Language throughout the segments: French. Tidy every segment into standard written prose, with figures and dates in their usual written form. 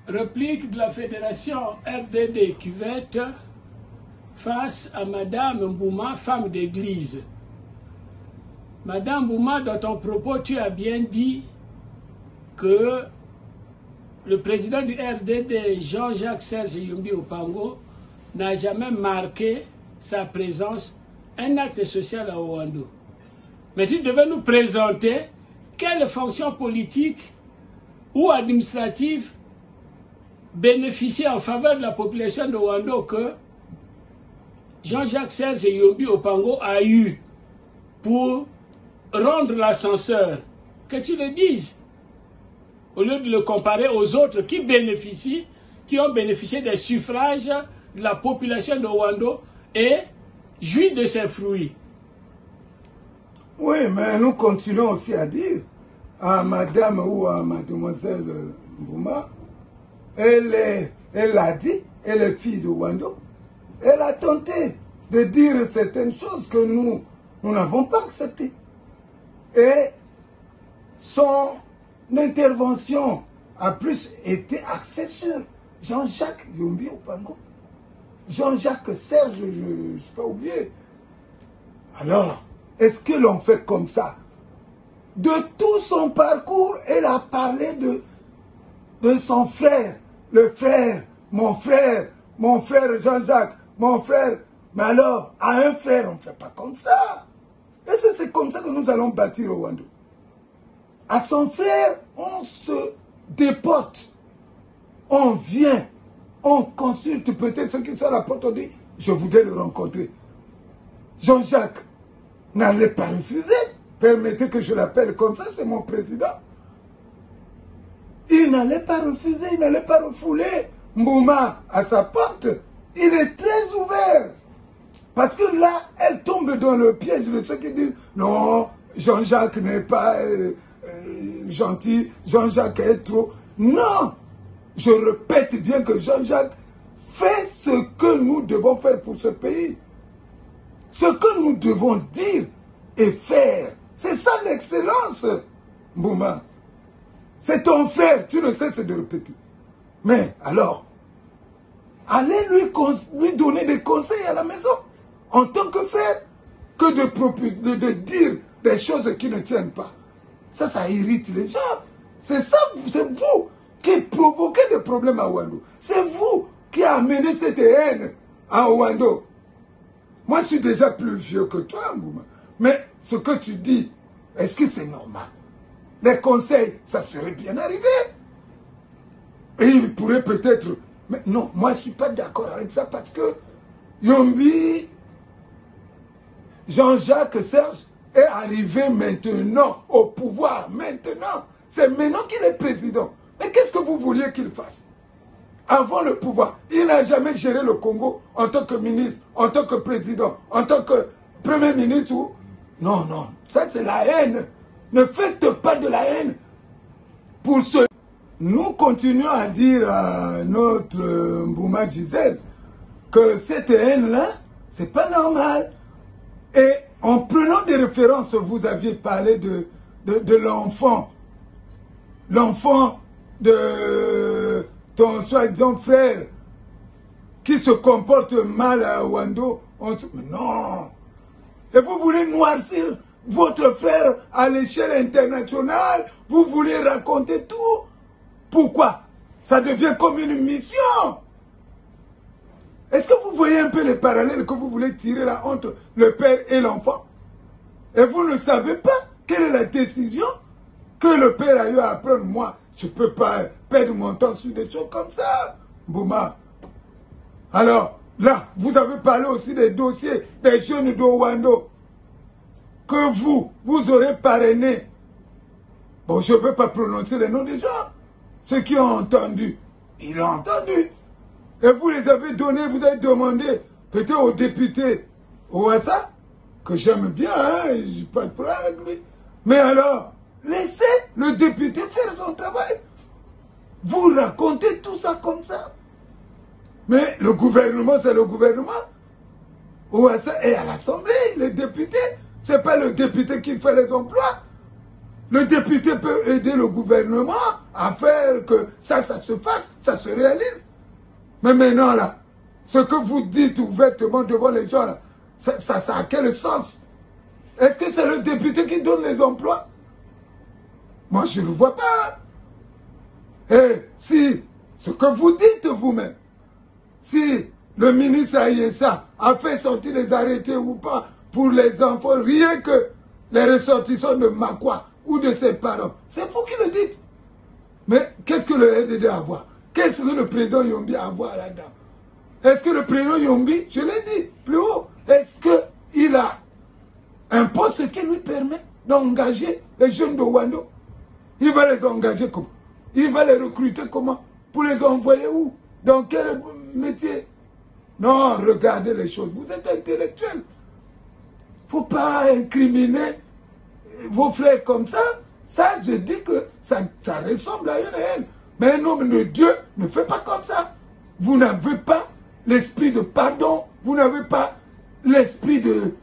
Réplique de la Fédération RDD Cuvette face à Madame Mbouma, femme d'église. Madame Mbouma, dans ton propos, tu as bien dit que le président du RDD, Jean-Jacques Serge Yumbi Opango, n'a jamais marqué sa présence, un acte social à Ouando. Mais tu devais nous présenter quelle fonction politique ou administrative bénéficiait en faveur de la population de Ouando que Jean-Jacques Serge Yumbi Opango a eu pour rendre l'ascenseur. Que tu le dises, au lieu de le comparer aux autres qui bénéficient, qui ont bénéficié des suffrages de la population de Ouando et jouissent de ses fruits. Oui, mais nous continuons aussi à dire à madame ou à mademoiselle Mbouma, elle l'a dit, elle est fille de Ouando. Elle a tenté de dire certaines choses que nous n'avons pas acceptées. Et son intervention a plus été axée sur Jean-Jacques Yumbi Opango. Jean-Jacques Serge, je ne suis pas oublié. Alors, est-ce que l'on fait comme ça? De tout son parcours, elle a parlé de son frère, mon frère Jean-Jacques, mon frère. Mais alors, à un frère, on ne fait pas comme ça. Et c'est comme ça que nous allons bâtir Ouando. À son frère, on se déporte. On vient, on consulte peut-être ceux qui sont à la porte, on dit, je voudrais le rencontrer. Jean-Jacques n'allait pas refuser. Permettez que je l'appelle comme ça, c'est mon président. Il n'allait pas refuser, il n'allait pas refouler Mbouma à sa porte. Il est très ouvert. Parce que là, elle tombe dans le piège de ceux qui disent, non, Jean-Jacques n'est pas gentil, Jean-Jacques est trop. Non, je répète bien que Jean-Jacques fait ce que nous devons faire pour ce pays. Ce que nous devons dire et faire. C'est ça l'excellence, Mbouma. C'est ton frère, tu ne cesses de répéter. Mais alors, allez lui donner des conseils à la maison, en tant que frère, que de dire des choses qui ne tiennent pas. Ça irrite les gens. C'est ça, c'est vous qui provoquez des problèmes à Ouando. C'est vous qui amenez cette haine à Ouando. Moi, je suis déjà plus vieux que toi, Mbouma. Mais ce que tu dis, est-ce que c'est normal? Les conseils, ça serait bien arrivé. Et il pourrait peut-être... Mais non, moi, je ne suis pas d'accord avec ça parce que Yumbi, Jean-Jacques Serge, est arrivé maintenant au pouvoir. Maintenant. C'est maintenant qu'il est président. Mais qu'est-ce que vous vouliez qu'il fasse? Avant le pouvoir, il n'a jamais géré le Congo en tant que ministre, en tant que président, en tant que premier ministre ou... Non, non, ça c'est la haine. Ne faites pas de la haine pour ceux. Nous continuons à dire à notre Mbouma Gisèle que cette haine-là, c'est pas normal. Et en prenant des références, vous aviez parlé de l'enfant. L'enfant de ton soi-disant frère qui se comporte mal à Ouando. Non. Et vous voulez noircir votre frère à l'échelle internationale. Vous voulez raconter tout. Pourquoi? Ça devient comme une mission. Est-ce que vous voyez un peu les parallèles que vous voulez tirer là entre le père et l'enfant? Et vous ne savez pas quelle est la décision que le père a eu à prendre. Moi, je ne peux pas perdre mon temps sur des choses comme ça. Mbouma. Alors, là, vous avez parlé aussi des dossiers des jeunes de Ouando que vous aurez parrainé. Bon, je ne veux pas prononcer les noms des gens. Ceux qui ont entendu, ils l'ont entendu. Et vous les avez donnés, vous avez demandé, peut-être au député Ouassa, que j'aime bien, hein, je n'ai pas de problème avec lui. Mais alors, laissez le député faire son travail. Vous racontez tout ça comme ça. Mais le gouvernement, c'est le gouvernement. Ouassa est à l'Assemblée, le député. Ce n'est pas le député qui fait les emplois. Le député peut aider le gouvernement à faire que ça se fasse, ça se réalise. Mais maintenant, là, ce que vous dites ouvertement devant les gens, là, ça a quel sens? Est-ce que c'est le député qui donne les emplois? Moi, je ne le vois pas. Et si, ce que vous dites vous-même, si le ministre Ayessa a fait sortir les arrêtés ou pas pour les enfants, rien que les ressortissants de Makwa ou de ses parents, c'est vous qui le dites. Mais qu'est-ce que le RDD a à voir? Qu'est-ce que le président Yombi a à voir là-dedans? Est-ce que le président Yombi, je l'ai dit plus haut, est-ce qu'il a un poste qui lui permet d'engager les jeunes de Wando? Il va les engager comment? Il va les recruter comment? Pour les envoyer où? Dans quel métier? Non, regardez les choses. Vous êtes intellectuel. Il ne faut pas incriminer vos frères comme ça. Ça, je dis que ça ressemble à une haine. Mais un homme de Dieu ne fait pas comme ça. Vous n'avez pas l'esprit de pardon. Vous n'avez pas l'esprit de...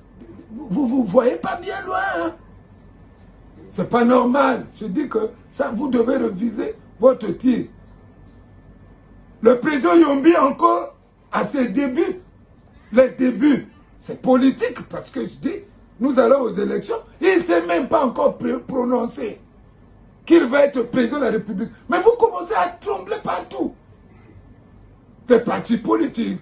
Vous ne voyez pas bien loin. Hein? C'est pas normal. Je dis que ça, vous devez reviser votre tir. Le président Yombi encore, à ses débuts, les débuts, c'est politique parce que je dis, nous allons aux élections, il ne s'est même pas encore prononcé qu'il va être président de la République. Mais vous commencez à trembler partout. Les partis politiques,